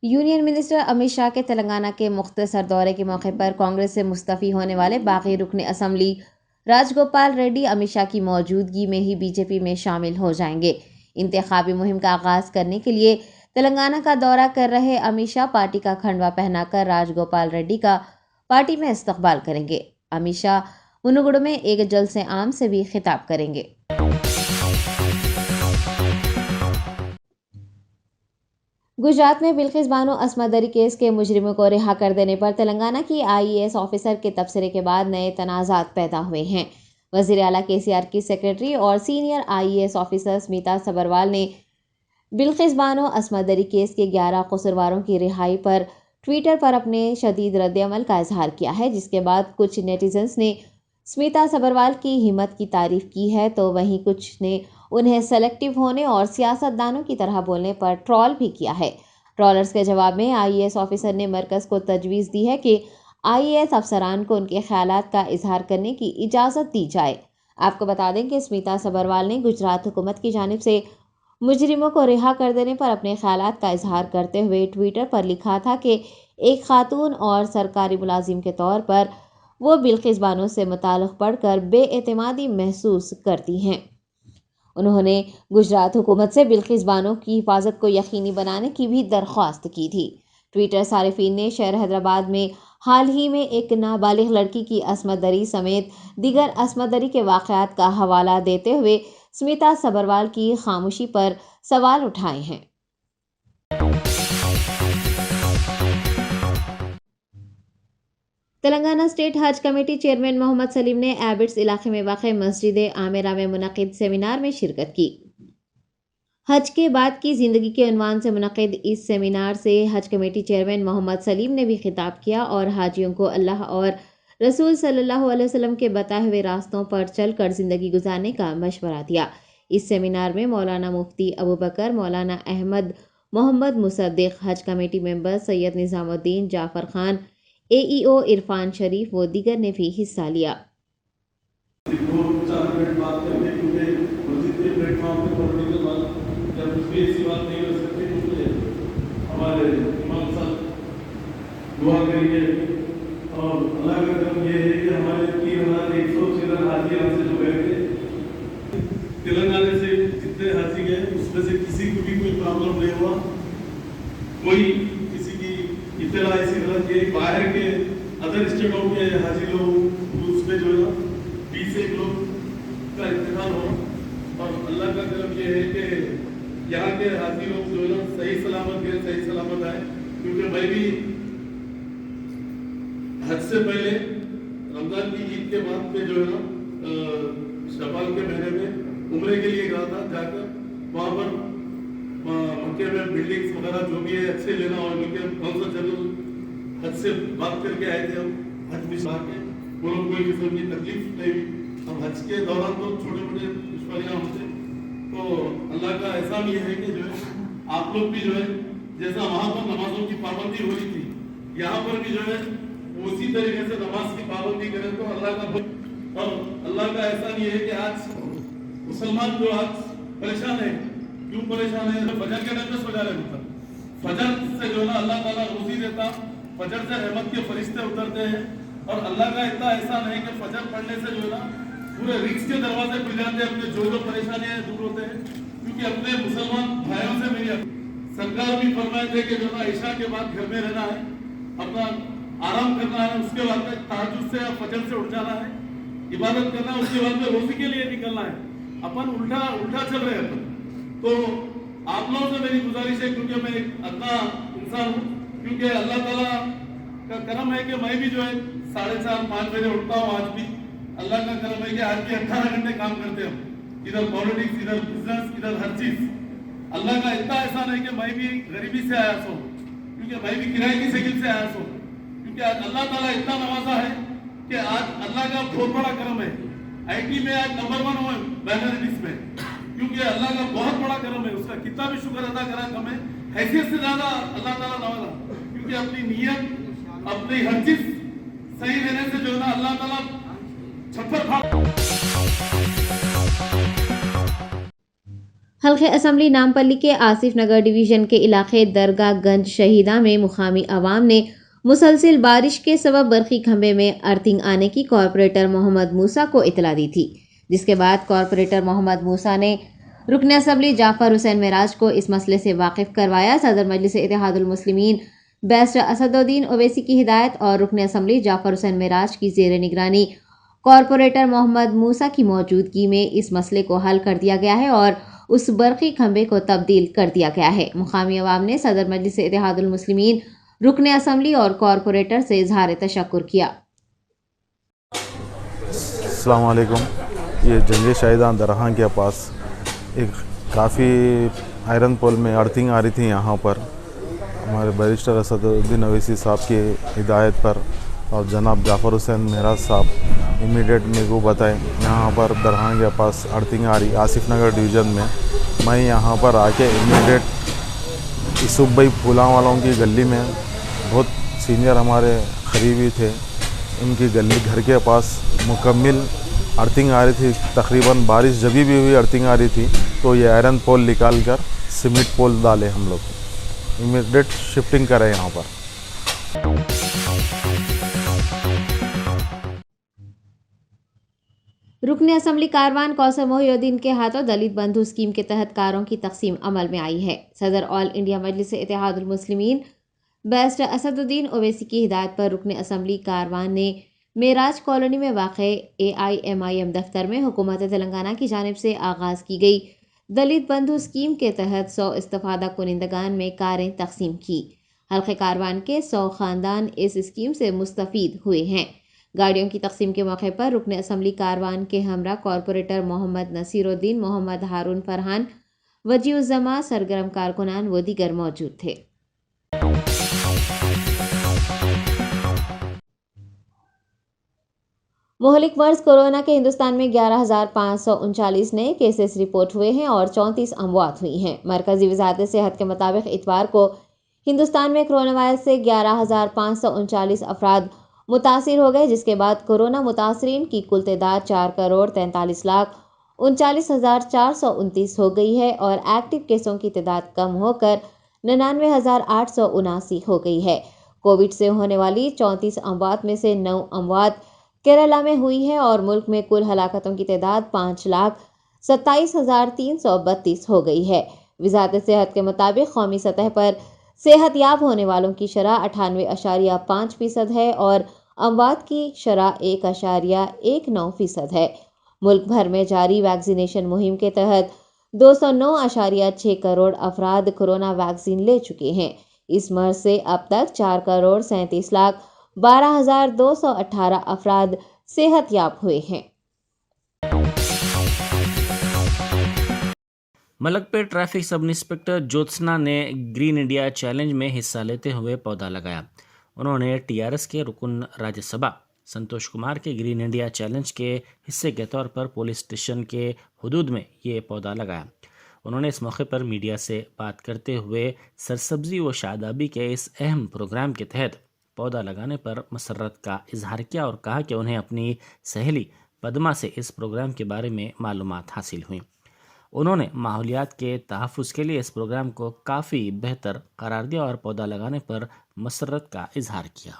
Union minister Amit Shah के तेलंगाना के मुख्तसर दौरे के मौके पर कांग्रेस से मुस्तफ़ी होने वाले बाकी रुकन असम्बली राजगोपाल रेड्डी अमित शाह की मौजूदगी में ही बीजेपी में शामिल हो जाएंगे। इंतखाबी मुहिम का आगाज़ करने के लिए तेलंगाना का दौरा कर रहे अमित शाह पार्टी का खंडवा पहनाकर राजगोपाल रेड्डी का पार्टी में इस्तकबाल करेंगे। अमित शाह मुनुगुडु में एक जलसे आम से भी खिताब करेंगे। गुजरात में बिल्किस बानो अस्मत दरी केस के मुजरिमों को रिहा कर देने पर तेलंगाना की आईएएस ऑफिसर के तबसरे के बाद नए तनाज़ात पैदा हुए हैं। वज़ीर आला केसीआर की सेक्रेटरी और senior IAS officer Smita Sabharwal ने बिल्किस बानो अस्मत दरी केस के 11 कसूरवारों की रिहाई पर ट्विटर पर अपने शदीद रद्द-ए-अमल का इजहार किया है, जिसके बाद कुछ नेटिजन्स ने स्मिता सबरवाल की हिम्मत की तारीफ की है, तो वहीं कुछ ने उन्हें सेलेक्टिव होने और सियासतदानों की तरह बोलने पर ट्रोल भी किया है। ट्रोलर्स के जवाब में आईएएस ऑफिसर ने मरकज़ को तजवीज़ दी है कि आईएएस अफसरान को उनके ख्यालात का इजहार करने की इजाज़त दी जाए। आपको बता दें कि स्मिता सबरवाल ने गुजरात हुकूमत की जानिब से मुजरिमों को रिहा कर देने पर अपने ख्यालात का इजहार करते हुए ट्विटर पर लिखा था कि एक खातून और सरकारी मुलाजिम के तौर पर वो बिल्किस बानो से मुताल्लिक़ पढ़कर बेएतमादी महसूस करती हैं। उन्होंने गुजरात हुकूमत से बिल्किस बानो की हिफाजत को यकीनी बनाने की भी दरख्वास्त की थी। ट्विटर सारिफीन ने शहर हैदराबाद में हाल ही में एक नाबालिग लड़की की अस्मत दरी समेत दीगर अस्मत दरी के वाक़यात का हवाला देते हुए स्मिता सबरवाल की खामोशी पर सवाल उठाए हैं। तेलंगाना स्टेट हज कमेटी चेयरमैन मोहम्मद सलीम ने एबिट्स इलाके में वाक़ मस्जिद आमिरा में मुनक़िद सेमिनार में शिरकत की। हज के बाद की ज़िंदगी के उन्वान से मुनक़िद इस सेमिनार से हज कमेटी चेयरमैन मोहम्मद सलीम ने भी खिताब किया और हाजियों को अल्लाह और रसूल सल्लल्लाहु अलैहि वसल्लम के बताए हुए रास्तों पर चलकर ज़िंदगी गुजारने का मशवरा दिया। इस सेमिनार में मौलाना मुफ्ती अबू बकर, मौलाना Ahmad Muhammad Musaddiq, Hajj committee member Syed Nizamuddin Jafar Khan, AEO Irfan Sharif व दीगर ने भी हिस्सा लिया। दुआ करेंगे और अल्लाह का करम ये है कि हमारे 3100 चिल्ड्रन हाजी हमसे जो गए थे तेलंगाना से जितने हाजी गए उसमें से किसी को भी कोई प्रॉब्लम नहीं हुआ। कोई किसी की इत्तला ऐसी गलत कि बाहर के अदर स्टेटों के हाजी लोग उसमें जो है 20 लोग का इंतकाल हो और अल्लाह का करम ये है कि यहाँ के हाजी लोग जो है सही सलामत गए, सही सलामत आए। क्योंकि मैं भी हज से पहले रमजान की ईद के बाद में जो है ना शवाल के महीने में उम्रे के लिए गया था। जाकर वहाँ पर मक्के में बिल्डिंग्स वगैरह जो भी है अच्छे लेना और उनके कौन सा जनरल हज से बात करके आए थे हम हज में आके वो लोग कोई किस्म की तकलीफ नहीं हुई। अब हज के दौरान तो छोटे मोटे दुश्मनियाँ होते तो अल्लाह का एहसान ये है कि जो है आप लोग भी जो है जैसा वहाँ पर नमाजों की पाबंदी हो रही थी यहाँ पर भी जो है उसी तरीके से नमाज की पाबंदी करें तो अल्लाह का और अल्लाह का एहसान ये है कि आज मुसलमान जो आज परेशान है। क्यों परेशान है? फजर के टाइम में सो जा रहे हैं। फजर से जो है अल्लाह ताला रोजी देता, फजर से रहमत के फरिश्ते उतरते हैं और अल्लाह का इतना एहसान है कि फजर पढ़ने से जो है ना पूरे रिस्क के दरवाजे खुल जाते हैं, अपने जो परेशानियां दूर होते हैं। क्योंकि अपने मुसलमान भाइयों से मेरी सरकार भी फरमाए थे कि जो है ईशा के बाद घर में रहना है, अपना आराम करना है, उसके बाद में तहज्जुद से या फजर से उठ जाना है, इबादत करना है, उसके बाद में रोजी के लिए निकलना है। अपन उल्टा चल रहे हैं अपन। तो आप लोगों से मेरी गुजारिश है, क्योंकि मैं एक अदना इंसान हूँ, क्योंकि अल्लाह ताला का करम है कि मैं भी जो है 4:30-5 बजे उठता हूँ। आज भी अल्लाह का करम है कि आज भी 18 घंटे काम करते हम, इधर पॉलिटिक्स, इधर बिजनेस, इधर हर चीज। अल्लाह का इतना एहसान है कि मैं भी गरीबी से आया हूँ, क्योंकि मैं भी किराए की साइकिल से आया हूँ। क्योंकि आज अल्लाह ताला इतना नवाजा है कि आज अल्लाह का बहुत बड़ा करम है। आईटी में आज नंबर 1 हुए माइनॉरिटीज में, क्योंकि अल्लाह का बहुत बड़ा करम है। उसका कितना भी शुक्र अदा करा कम है, हैसियत से ज्यादा अल्लाह ताला नवाजा। क्योंकि अपनी नीयत, अपनी हर चीज सही रहने से जो है ना अल्लाह ताला छप्पर फाड़। हल्के असम्बली नामपल्ली के आसिफ नगर डिवीजन के इलाके दरगाह गंज शहीदा में मुकामी आवाम ने मुसलसिल बारिश के सबब बरकी खंबे में अर्थिंग आने की कॉरपोरेटर मोहम्मद मूसा को इतला दी थी, जिसके बाद कॉरपोरेटर मोहम्मद मूसा ने रुकन असम्बली जाफर हुसैन मेराज को इस मसले से वाकिफ करवाया। सदर मजलिस इत्तेहादुल मुस्लिमीन बैरिस्टर असदुद्दीन ओवैसी की हिदायत और रुकन असम्बली जाफर हुसैन मेराज की ज़ेर निगरानी कॉरपोरेटर मोहम्मद मूसा की मौजूदगी में इस मसले को हल कर दिया गया है और उस बरकी खंबे को तब्दील कर दिया गया है। मुकामी अवाम ने सदर मजलिस इत्तेहादुल मुस्लिमीन रुकन असम्बली और कॉरपोरेटर से इजहार तशक्कुर किया। अस्सलाम वालेकुम। ये जंगे शाहिदान दरगाह के पास एक काफ़ी आयरन पोल में अर्थिंग आ रही थी। यहाँ पर हमारे बैरिस्टर असदुद्दीन ओवैसी साहब की हिदायत पर और जनाब जाफ़र हुसैन मेराज साहब इमीडिएट मेरे को बताएं यहाँ पर दरगाह के पास अर्थिंग आ रही आसिफ नगर डिवीज़न में। मैं यहाँ पर आके इमीडिएट यूसुफ भाई फूला वालों की गली में बहुत सीनियर हमारे करीबी थे, उनकी गली घर के पास मुकम्मल अर्थिंग आ रही थी। तकरीबन बारिश जब भी हुई अर्थिंग आ रही थी तो ये आयरन पोल निकाल कर सीमेंट पोल डाले, हम लोग इमीडिएट शिफ्टिंग करें यहाँ पर। रुकन असम्बली कारवान कौसर मोहिउद्दीन के हाथों दलित बंधु स्कीम के तहत कारों की तकसीम अमल में आई है। सदर ऑल इंडिया मजलिस इत्तेहादुल मुस्लिमीन बैरिस्टर असदुद्दीन ओवैसी की हिदायत पर रुकन असम्बली कारवान ने मेराज कॉलोनी में वाक़े AIMIM दफ्तर में हुकूमत तेलंगाना की जानिब से आगाज़ की गई दलित बंधु स्कीम के तहत 100 इस्तिफ़ादा कुनिंदगान में कारें तकसीम की। हल्के कारवान के 100 ख़ानदान इस स्कीम से मुस्तफ़ीद हुए हैं। गाड़ियों की तकसीम के मौके पर रुकन असम्बली कारवान के हमरा कॉरपोरेटर मोहम्मद नसीरुद्दीन, मोहम्मद हारून फरहान, वजीउज़्ज़मा, सरगर्म कारकुनान व दीगर मौजूद थे। मुहलिक मर्ज कोरोना के हिंदुस्तान में 11,539 नए केसेस रिपोर्ट हुए हैं और 34 अमवात हुई हैं। मरकज़ी वज़ारत सेहत के मुताबिक इतवार को हिंदुस्तान में कोरोना वायरस से 11,539 अफराद मुतासिर हो गए, जिसके बाद कोरोना मुतासरीन की कुल तादाद 4,43,39,429 हो गई है और एक्टिव केसों की तादाद कम होकर 99,879 हो गई है। कोविड से होने वाली 34 अमवात में से 9 अमवात केरला में हुई है और मुल्क में कुल हलाकतों की तादाद 5,27,332 हो गई है। वज़ारत सेहत के मुताबिक कौमी सतह पर सेहत याब होने वालों की शरह 98.5% है और अमवात की शरह 1.19% है। मुल्क भर में जारी वैक्सीनेशन मुहिम के तहत 209.6 करोड़ अफराद कोरोना वैक्सीन ले चुके हैं। इस मर्ज से अब तक 4,37,12,218 अफराद सेहत याब हुए हैं। Malakpet traffic sub inspector Jyotsna ने ग्रीन इंडिया चैलेंज में हिस्सा लेते हुए पौधा लगाया। उन्होंने TRS के रुकन राज्यसभा संतोष कुमार के ग्रीन इंडिया चैलेंज के हिस्से के तौर पर पुलिस स्टेशन के हुदूद में ये पौधा लगाया। उन्होंने इस मौके पर मीडिया से बात करते हुए सरसब्जी व शादाबी के इस अहम प्रोग्राम के तहत पौधा लगाने पर मसरत का इजहार किया और कहा कि उन्हें अपनी सहेली पद्मा से इस प्रोग्राम के बारे में मालूमात हासिल हुई। उन्होंने माहौलियात के तहफ़्फ़ुज़ के लिए इस प्रोग्राम को काफ़ी बेहतर करार दिया और पौधा लगाने पर मसरत का इजहार किया।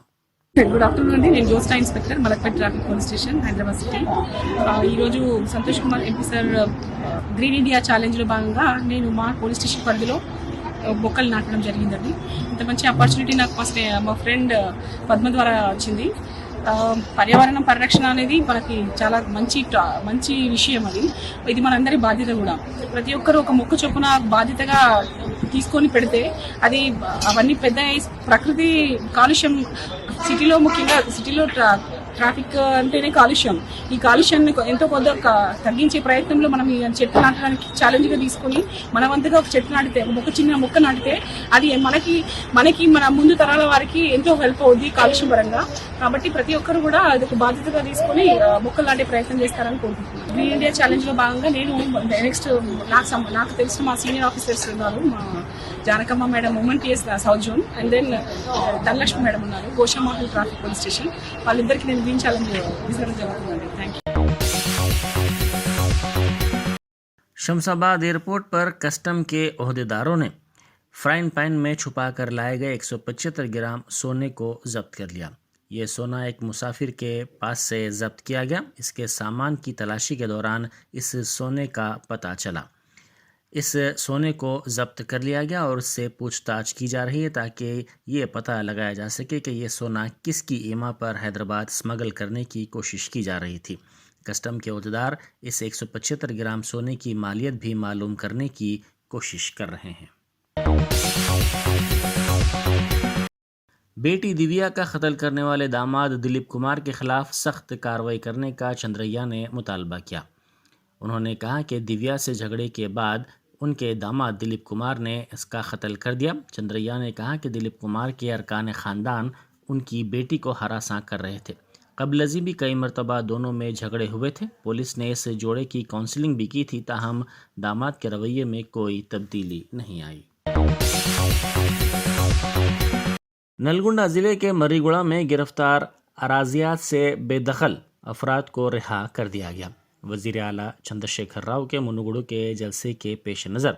గుడ్ ఆఫ్టర్నూన్ అండి, నేను Jyotsna inspector Malakpet traffic police station Hyderabad city. ఈరోజు Santosh Kumar MP sir green India ఛాలెంజ్లో భాగంగా నేను మా పోలీస్ స్టేషన్ పరిధిలో మొక్కలు నాటడం జరిగిందండి. ఇంత మంచి ఆపర్చునిటీ నాకు మా ఫ్రెండ్ పద్మ ద్వారా వచ్చింది. పర్యావరణం పరిరక్షణ అనేది మనకి చాలా మంచి విషయం. ఇది మనందరి బాధ్యత కూడా. ప్రతి ఒక్కరు ఒక మొక్క చొప్పున బాధ్యతగా తీసుకొని పెడితే అది అవన్నీ పెద్ద ప్రకృతి కాలుష్యం సిటీలో, ముఖ్యంగా సిటీలో ట్రాఫిక్ అంటేనే కాలుష్యం. ఈ కాలుష్యాన్ని ఎంతో కొంత తగ్గించే ప్రయత్నంలో మనం ఈ చెట్లు నాటడానికి ఛాలెంజ్గా తీసుకొని మన వంతుగా ఒక చెట్టు నాటితే, ఒక చిన్న మొక్క నాటితే అది మనకి మన ముందు తరాల వారికి ఎంతో హెల్ప్ అవుద్ది కాలుష్యం పరంగా. కాబట్టి ప్రతి ఒక్కరు కూడా అది ఒక బాధ్యతగా తీసుకొని మొక్కలు నాటే ప్రయత్నం చేస్తారని కోరుకుంటున్నాను. గ్రీన్ ఇండియా ఛాలెంజ్లో భాగంగా నేను నెక్స్ట్ నాకు తెలిసిన మా సీనియర్ ఆఫీసర్స్ ఉన్నారు. మా Janakamma madam women PS south zone, and then Dhanalakshmi madam ఉన్నారు గోషామహల్ ట్రాఫిక్ పోలీస్ స్టేషన్. వాళ్ళిద్దరికి నేను గ్రీన్ ఛాలెంజ్ విసరడం జరుగుతుందండి. Thank you. शमशाबाद एयरपोर्ट पर कस्टम के ओहदेदारों ने फ्राइंग पैन में छुपा कर लाए गए 175 ग्राम सोने को जब्त कर लिया। ये सोना एक मुसाफिर के पास से जब्त किया गया। इसके सामान की तलाशी के दौरान इस सोने का पता चला। इस सोने को जब्त कर लिया गया और उससे पूछताछ की जा रही है ताकि ये पता लगाया जा सके कि ये सोना किसकी ईमा पर हैदराबाद स्मगल करने की कोशिश की जा रही थी। कस्टम के ओहदेदार इस 175 ग्राम सोने की मालियत भी मालूम करने की कोशिश कर रहे हैं। बेटी दिव्या का कत्ल करने वाले दामाद दिलीप कुमार के खिलाफ सख्त कार्रवाई करने का चंद्रैया ने मुतालबा किया। उन्होंने कहा कि दिव्या से झगड़े के बाद उनके दामाद दिलीप कुमार ने इसका कत्ल कर दिया। चंद्रैया ने कहा कि दिलीप कुमार के अरकान ख़ानदान उनकी बेटी को हरासा कर रहे थे। कबलजी भी कई मरतबा दोनों में झगड़े हुए थे। पुलिस ने इस जोड़े की काउंसलिंग भी की थी, ताहम दामाद के रवैये में कोई तब्दीली नहीं आई। नलगुंडा ज़िले के मरीगुड़ा में गिरफ्तार अराजियात से बेदखल अफराद को रिहा कर दिया गया। वज़ीर आला चंद्रशेखर राव के मुनुगुडु के जलसे के पेश नज़र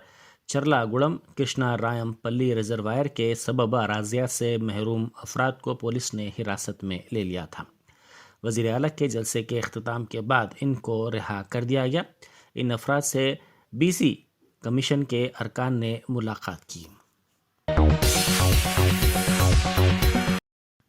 चरलागुड़म कृष्णा रायम पल्ली रिजर्वायर के सबब अराजियात से महरूम अफराद को पुलिस ने हिरासत में ले लिया था। वज़ीर आला के जलसे के अख्ताम के बाद इनको रिहा कर दिया गया। इन अफराद से BC कमीशन के अरकान ने मुलाकात की।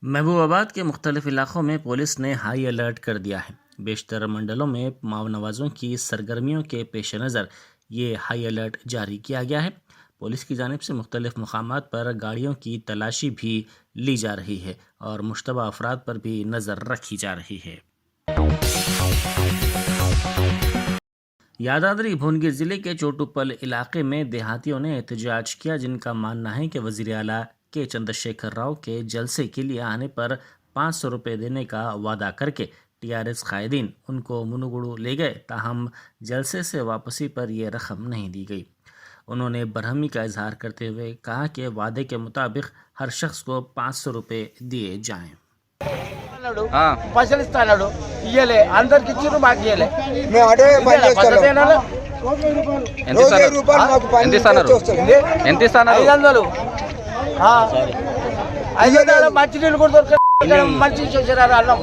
महबूबाबाद के मुख्तलिफ इलाक़ों में पुलिस ने हाई अलर्ट कर दिया है। बेशतर मंडलों में माव नवाज़ों की सरगर्मियों के पेश नज़र ये हाई अलर्ट जारी किया गया है। पुलिस की जानिब से मुख्तलिफ मकामात पर गाड़ियों की तलाशी भी ली जा रही है और मुश्तबा अफराद पर भी नज़र रखी जा रही है। यादाद्री भुवनगिर ज़िले के चोटुपल इलाके में देहातियों ने एहतजाज किया, जिनका मानना है कि वज़ीर आला के चंद्रशेखर राव के जलसे के लिए आने पर 500 रुपये देने का वादा करके TRS कायदीन उनको मुनुगुडु ले गए, ताहम जलसे से वापसी पर यह रकम नहीं दी गई। उन्होंने बरहमी का इजहार करते हुए कहा कि वादे के मुताबिक हर शख्स को 500 रुपये दिए जाएं। మంచి నీళ్ళు కూడా దొరకదు, మంచి చేశారు అన్నం